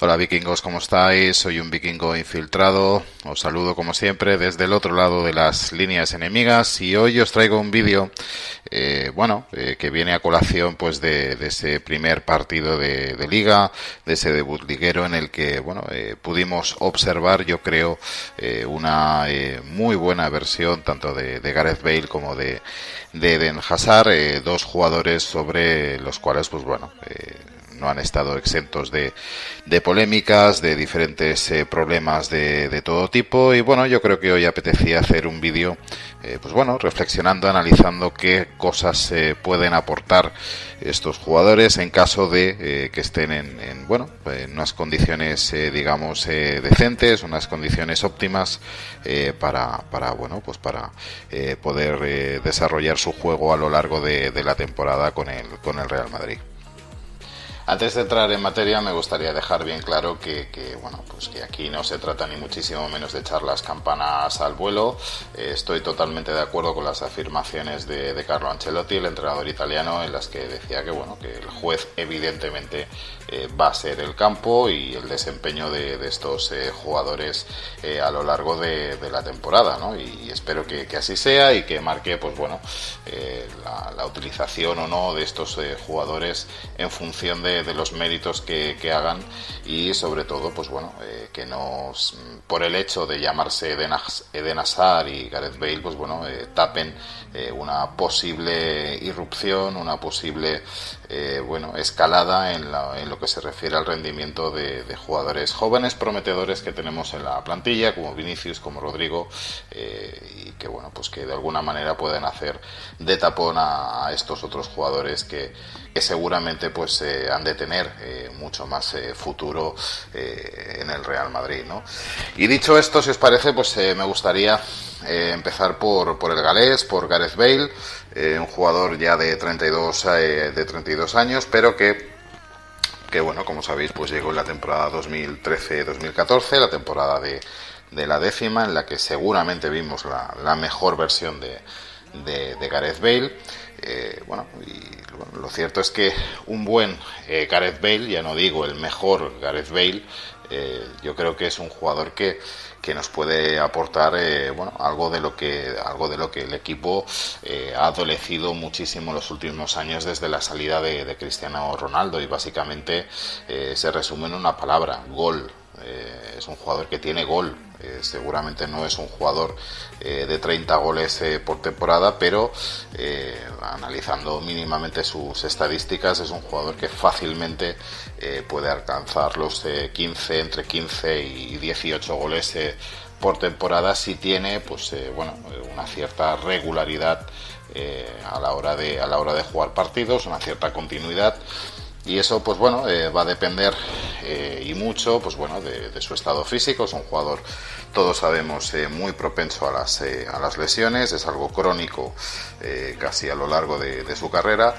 Hola vikingos, ¿cómo estáis? Soy un vikingo infiltrado, os saludo como siempre desde el otro lado de las líneas enemigas y hoy os traigo un vídeo, que viene a colación pues de ese primer partido de liga, de ese debut liguero en el que, pudimos observar, yo creo, una muy buena versión tanto de Gareth Bale como de Eden Hazard, dos jugadores sobre los cuales, no han estado exentos de polémicas, de diferentes problemas de todo tipo y yo creo que hoy apetecía hacer un vídeo reflexionando, analizando qué cosas pueden aportar estos jugadores en caso de que estén en unas condiciones decentes, unas condiciones óptimas para poder desarrollar su juego a lo largo de la temporada con el Real Madrid. Antes de entrar en materia me gustaría dejar bien claro que aquí no se trata ni muchísimo menos de echar las campanas al vuelo. Estoy totalmente de acuerdo con las afirmaciones de Carlo Ancelotti, el entrenador italiano, en las que decía que el juez evidentemente va a ser el campo y el desempeño de estos jugadores a lo largo de la temporada, ¿no? Y espero que así sea y que marque la utilización o no de estos jugadores en función de los méritos que hagan y sobre todo que no, por el hecho de llamarse Eden Hazard y Gareth Bale, tapen una posible irrupción, una posible escalada en lo que se refiere al rendimiento de jugadores jóvenes prometedores que tenemos en la plantilla, como Vinicius, como Rodrigo, y que de alguna manera pueden hacer de tapón a estos otros jugadores que seguramente han de tener mucho más futuro en el Real Madrid, ¿no? Y dicho esto, si os parece, me gustaría empezar por el galés, por Gareth Bale, un jugador ya de 32 años, pero que como sabéis, llegó en la temporada 2013-2014, la temporada de la décima, en la que seguramente vimos la mejor versión de Gareth Bale. Lo cierto es que un buen Gareth Bale, ya no digo el mejor Gareth Bale, yo creo que es un jugador que nos puede aportar algo de lo que el equipo ha adolecido muchísimo en los últimos años desde la salida de Cristiano Ronaldo, y básicamente se resume en una palabra: gol. Es un jugador que tiene gol. Seguramente no es un jugador de 30 goles por temporada, pero analizando mínimamente sus estadísticas, es un jugador que fácilmente puede alcanzar los entre 15 y 18 goles por temporada si tiene una cierta regularidad a la hora de jugar partidos, una cierta continuidad. Y eso va a depender y mucho de su estado físico. Es un jugador, todos sabemos, muy propenso a las lesiones. Es algo crónico casi a lo largo de su carrera,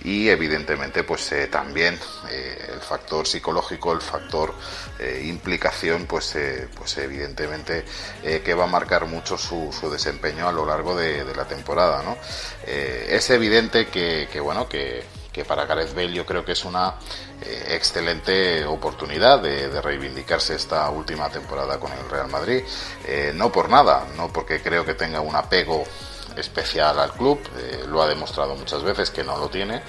y evidentemente también el factor psicológico, el factor implicación, evidentemente que va a marcar mucho su desempeño a lo largo de la temporada, ¿no? Es evidente que para Gareth Bale yo creo que es una excelente oportunidad de reivindicarse esta última temporada con el Real Madrid, no por nada, no porque creo que tenga un apego especial al club, lo ha demostrado muchas veces que no lo tiene,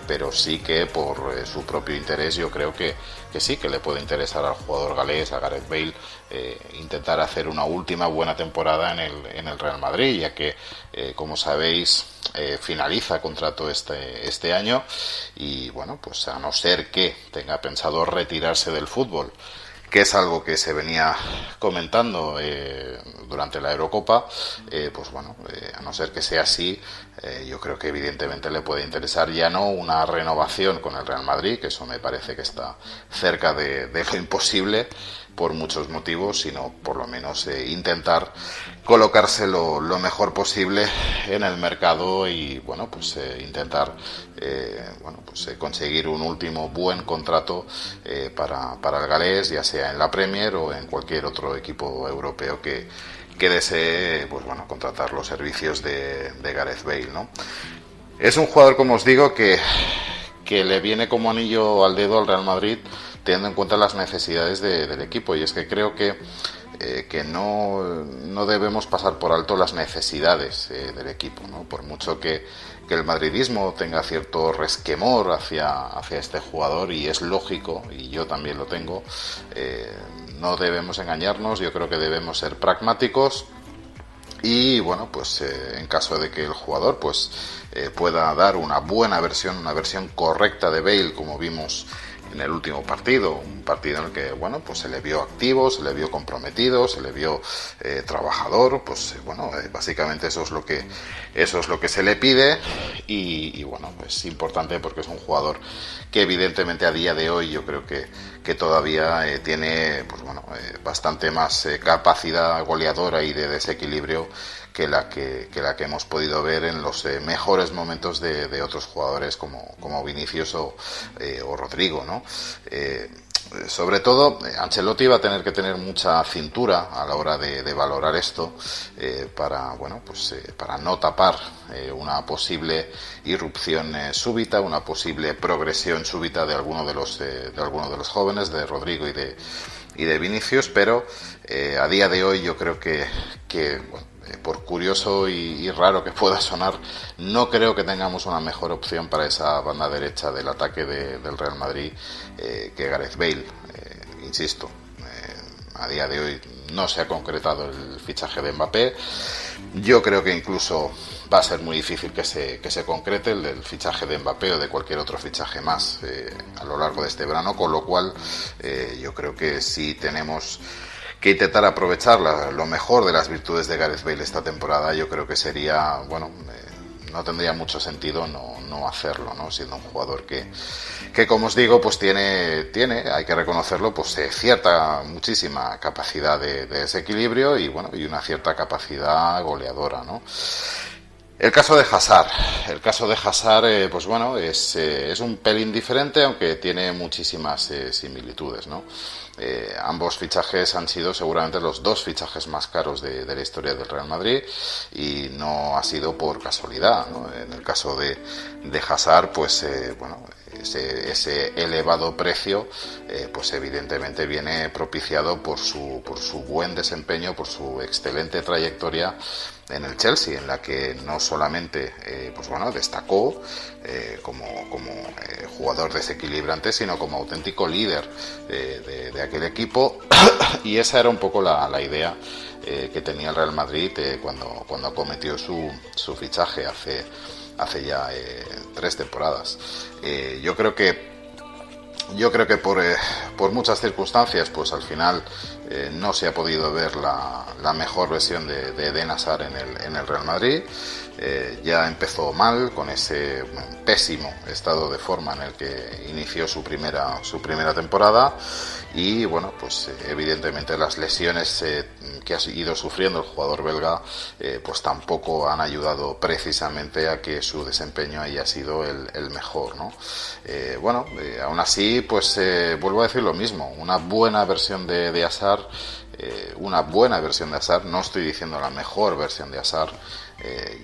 pero sí que por su propio interés yo creo que sí, que le puede interesar al jugador galés, a Gareth Bale, intentar hacer una última buena temporada en el Real Madrid, ya que como sabéis finaliza contrato este año y a no ser que tenga pensado retirarse del fútbol, que es algo que se venía comentando durante la Eurocopa, a no ser que sea así, yo creo que evidentemente le puede interesar ya no una renovación con el Real Madrid, que eso me parece que está cerca de lo imposible por muchos motivos, sino por lo menos intentar colocarse lo mejor posible en el mercado y intentar conseguir un último buen contrato para el galés, ya sea en la Premier o en cualquier otro equipo europeo que desee contratar los servicios de Gareth Bale, ¿no? Es un jugador, como os digo, que le viene como anillo al dedo al Real Madrid, teniendo en cuenta las necesidades del equipo. Y es que creo que no debemos pasar por alto las necesidades del equipo, ¿no? Por mucho que el madridismo tenga cierto resquemor hacia este jugador, y es lógico, y yo también lo tengo, no debemos engañarnos. Yo creo que debemos ser pragmáticos. Y bueno, pues en caso de que el jugador pues pueda dar una buena versión, una versión correcta de Bale, como vimos en el último partido, un partido en el que bueno, pues se le vio activo, se le vio comprometido, se le vio trabajador, pues bueno, básicamente eso es lo que se le pide. Y bueno, es importante porque es un jugador que evidentemente a día de hoy yo creo que todavía tiene pues bueno, bastante más capacidad goleadora y de desequilibrio que la que hemos podido ver en los mejores momentos de otros jugadores como Vinicius o Rodrigo, ¿no? Sobre todo, Ancelotti va a tener que tener mucha cintura a la hora de valorar esto, para bueno, pues para no tapar una posible irrupción súbita, una posible progresión súbita de alguno de los jóvenes, de Rodrigo y de Vinicius. Pero a día de hoy yo creo que bueno, por curioso y raro que pueda sonar, no creo que tengamos una mejor opción para esa banda derecha del ataque del Real Madrid que Gareth Bale. Insisto, a día de hoy no se ha concretado el fichaje de Mbappé. Yo creo que incluso va a ser muy difícil que se concrete el fichaje de Mbappé o de cualquier otro fichaje más a lo largo de este verano, con lo cual yo creo que si tenemos que intentar aprovechar lo mejor de las virtudes de Gareth Bale esta temporada, yo creo que sería, bueno, no tendría mucho sentido no hacerlo, ¿no? Siendo un jugador que como os digo, pues tiene, hay que reconocerlo, pues muchísima capacidad de desequilibrio y bueno, y una cierta capacidad goleadora, ¿no? El caso de Hazard, pues bueno, es un pelín diferente, aunque tiene muchísimas similitudes, ¿no? Ambos fichajes han sido seguramente los dos fichajes más caros de la historia del Real Madrid, y no ha sido por casualidad, ¿no? En el caso de Hazard, pues bueno, ese elevado precio pues evidentemente viene propiciado por su buen desempeño, por su excelente trayectoria en el Chelsea, en la que no solamente pues bueno, destacó como jugador desequilibrante, sino como auténtico líder de aquel equipo. Y esa era un poco la idea que tenía el Real Madrid cuando cometió su fichaje hace ya 3 temporadas. Yo creo que por muchas circunstancias, pues al final no se ha podido ver la mejor versión de Eden Hazard en el Real Madrid. Ya empezó mal, con ese pésimo estado de forma en el que inició su primera temporada, y bueno, pues evidentemente las lesiones que ha ido sufriendo el jugador belga pues tampoco han ayudado precisamente a que su desempeño haya sido el mejor, ¿no? Bueno, aún así, pues vuelvo a decir lo mismo, una buena versión de Hazard, no estoy diciendo la mejor versión de Hazard.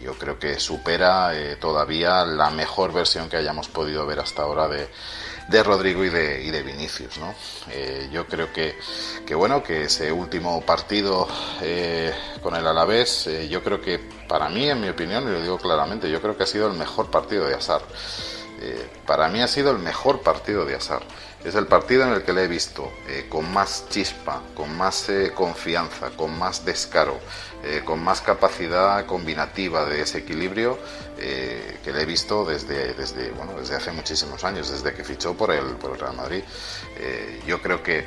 Yo creo que supera todavía la mejor versión que hayamos podido ver hasta ahora de Rodrigo y de Vinicius, ¿no? Yo creo que bueno, que ese último partido con el Alavés, yo creo que para mí, en mi opinión, y lo digo claramente, yo creo que ha sido el mejor partido de Hazard. Para mí ha sido el mejor partido de Hazard. Es el partido en el que le he visto con más chispa, con más confianza, con más descaro, con más capacidad combinativa de desequilibrio que le he visto desde hace muchísimos años, desde que fichó por el Real Madrid. Yo creo que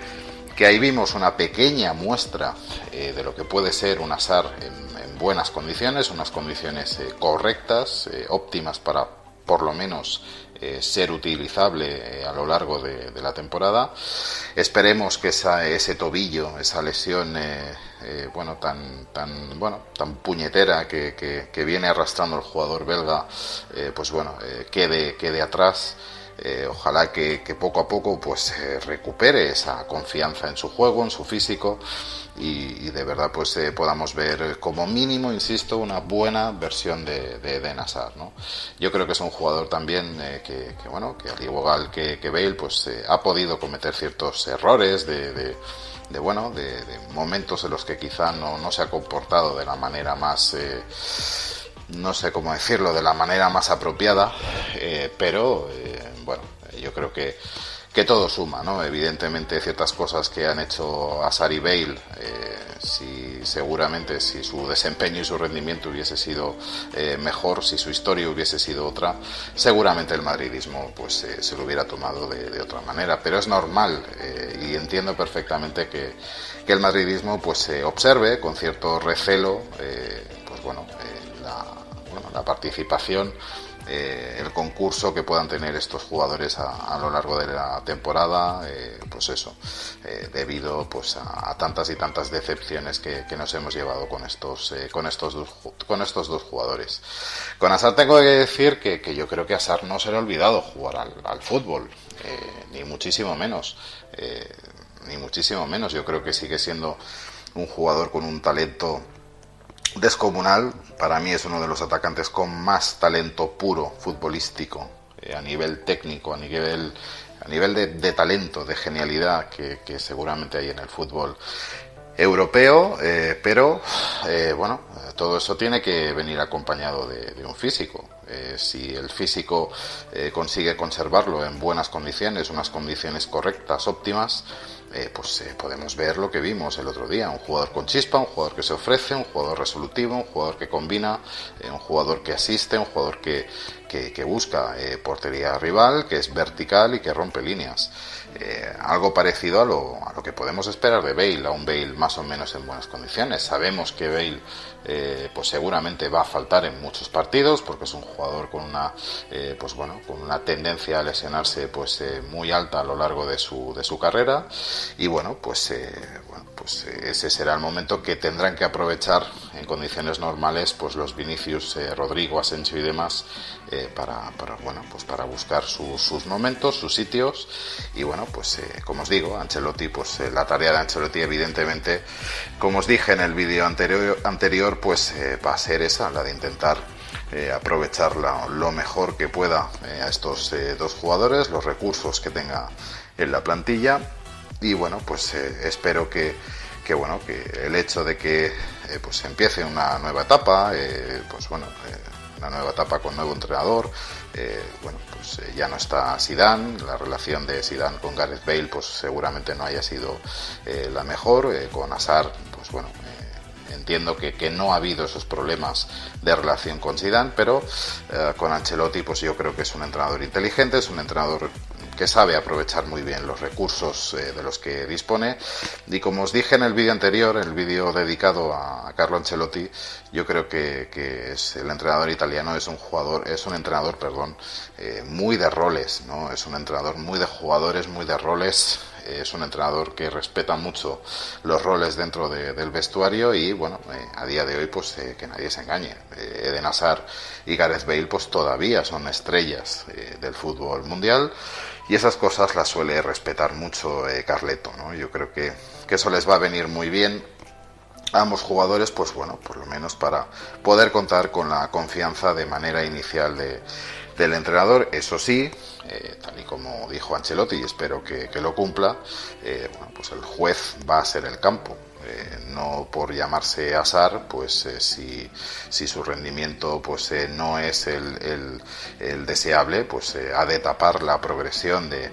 ahí vimos una pequeña muestra de lo que puede ser un Hazard en buenas condiciones, unas condiciones correctas, óptimas para por lo menos ser utilizable a lo largo de la temporada. Esperemos que ese tobillo, esa lesión tan puñetera que viene arrastrando el jugador belga, pues bueno, quede atrás. Ojalá que poco a poco pues recupere esa confianza en su juego, en su físico, y de verdad pues podamos ver como mínimo, insisto, una buena versión de Eden Hazard, ¿no? Yo creo que es un jugador también que al igual que Bale pues ha podido cometer ciertos errores de momentos en los que quizá no se ha comportado de la manera más no sé cómo decirlo, de la manera más apropiada, pero yo creo que todo suma, ¿no? Evidentemente ciertas cosas que han hecho Hazard y Bale, seguramente si su desempeño y su rendimiento hubiese sido mejor, si su historia hubiese sido otra, seguramente el madridismo pues se lo hubiera tomado de otra manera, pero es normal y entiendo perfectamente que el madridismo pues observe con cierto recelo la participación, el concurso que puedan tener estos jugadores a lo largo de la temporada, debido pues a tantas y tantas decepciones que nos hemos llevado con estos dos jugadores. Con Hazard tengo que decir que yo creo que a Hazard no se le ha olvidado jugar al fútbol, ni muchísimo menos. Yo creo que sigue siendo un jugador con un talento descomunal. Para mí es uno de los atacantes con más talento puro futbolístico, a nivel técnico, a nivel de talento, de genialidad que seguramente hay en el fútbol europeo, pero todo eso tiene que venir acompañado de un físico. Si el físico consigue conservarlo en buenas condiciones, unas condiciones correctas, óptimas, podemos ver lo que vimos el otro día: un jugador con chispa, un jugador que se ofrece, un jugador resolutivo, un jugador que combina, un jugador que asiste, un jugador que busca portería rival, que es vertical y que rompe líneas. Algo parecido a lo que podemos esperar de Bale, a un Bale más o menos en buenas condiciones. Sabemos que Bale pues seguramente va a faltar en muchos partidos, porque es un jugador con una tendencia a lesionarse muy alta a lo largo de su carrera, y ese será el momento que tendrán que aprovechar en condiciones normales pues los Vinicius, Rodrigo, Asensio y demás, para buscar sus momentos, sus sitios. Y como os digo, Ancelotti, la tarea de Ancelotti, evidentemente, como os dije en el vídeo anterior, va a ser esa, la de intentar aprovechar lo mejor que pueda a estos dos jugadores, los recursos que tenga en la plantilla. Y espero que el hecho de que empiece una nueva etapa, una nueva etapa con nuevo entrenador, ya no está Zidane. La relación de Zidane con Gareth Bale seguramente no haya sido la mejor. Con Hazard entiendo que no ha habido esos problemas de relación con Zidane, pero con Ancelotti yo creo que es un entrenador inteligente, es un entrenador que sabe aprovechar muy bien los recursos de los que dispone. Y como os dije en el vídeo anterior, el vídeo dedicado a Carlo Ancelotti, yo creo que es el entrenador italiano, es un entrenador muy de roles, ¿no? Es un entrenador muy de jugadores, muy de roles. Es un entrenador que respeta mucho los roles dentro del vestuario, y a día de hoy que nadie se engañe, Eden Hazard y Gareth Bale todavía son estrellas del fútbol mundial, y esas cosas las suele respetar mucho Carleto, ¿no? Yo creo que eso les va a venir muy bien a ambos jugadores, por lo menos para poder contar con la confianza de manera inicial del entrenador. Eso sí, tal y como dijo Ancelotti, y espero que lo cumpla, el juez va a ser el campo. No por llamarse Hazard, si su rendimiento no es el deseable, ha de tapar la progresión de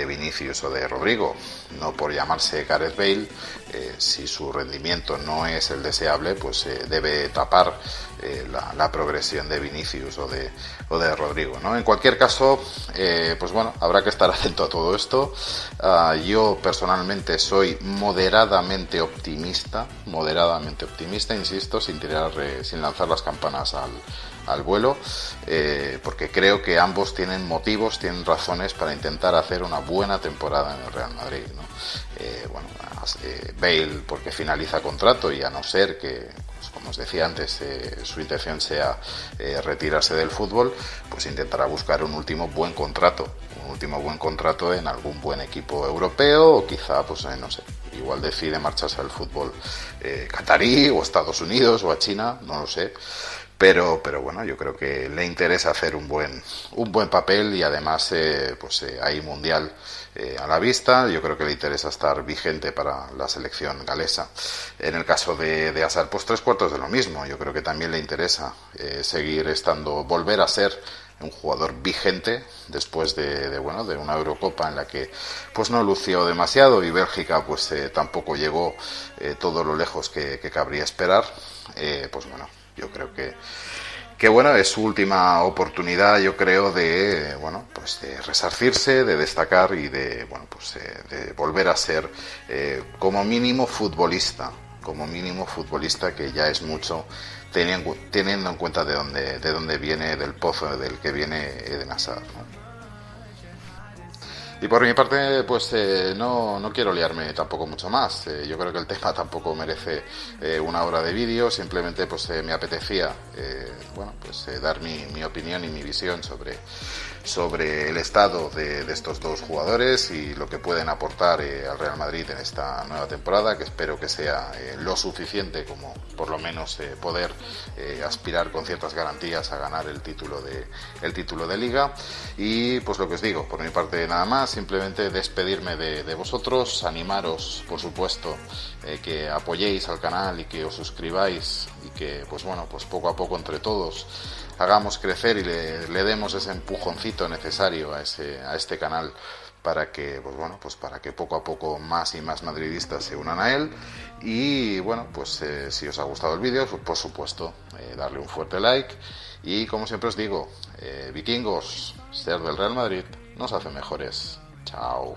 Vinicius o de Rodrigo. No por llamarse Gareth Bale, si su rendimiento no es el deseable, debe tapar la progresión de Vinicius o de Rodrigo, ¿no? En cualquier caso, habrá que estar atento a todo esto. Yo personalmente soy moderadamente optimista, insisto, sin lanzar las campanas al vuelo, porque creo que ambos tienen motivos, tienen razones para intentar hacer una buena temporada en el Real Madrid, ¿no? Bale porque finaliza contrato, y a no ser que, pues, como os decía antes, su intención sea retirarse del fútbol, pues intentará buscar un último buen contrato en algún buen equipo europeo, o quizá, pues no sé, igual decide marcharse al fútbol catarí o a Estados Unidos o a China, no lo sé. Pero bueno, yo creo que le interesa hacer un buen papel, y además hay mundial a la vista. Yo creo que le interesa estar vigente para la selección galesa. En el caso de Hazard, pues 3/4 de lo mismo. Yo creo que también le interesa volver a ser un jugador vigente después de una Eurocopa en la que pues no lució demasiado, y Bélgica pues tampoco llegó todo lo lejos que cabría esperar. Yo creo que bueno, es su última oportunidad, yo creo, de resarcirse, de destacar, y de volver a ser como mínimo futbolista, que ya es mucho, teniendo en cuenta de dónde viene, del pozo del que viene Eden Hazard, ¿no? Y por mi parte, pues no quiero liarme tampoco mucho más. Yo creo que el tema tampoco merece una hora de vídeo. Simplemente pues me apetecía dar mi opinión y mi visión sobre el estado de estos dos jugadores y lo que pueden aportar al Real Madrid en esta nueva temporada, que espero que sea lo suficiente como por lo menos poder aspirar con ciertas garantías a ganar el título de Liga. Y pues lo que os digo, por mi parte nada más, simplemente despedirme de vosotros, animaros por supuesto que apoyéis al canal y que os suscribáis, y que pues poco a poco entre todos hagamos crecer y le demos ese empujoncito necesario a este canal, para que para que poco a poco más y más madridistas se unan a él. Y si os ha gustado el vídeo, pues, por supuesto darle un fuerte like, y como siempre os digo, vikingos, ser del Real Madrid nos hace mejores. Chao.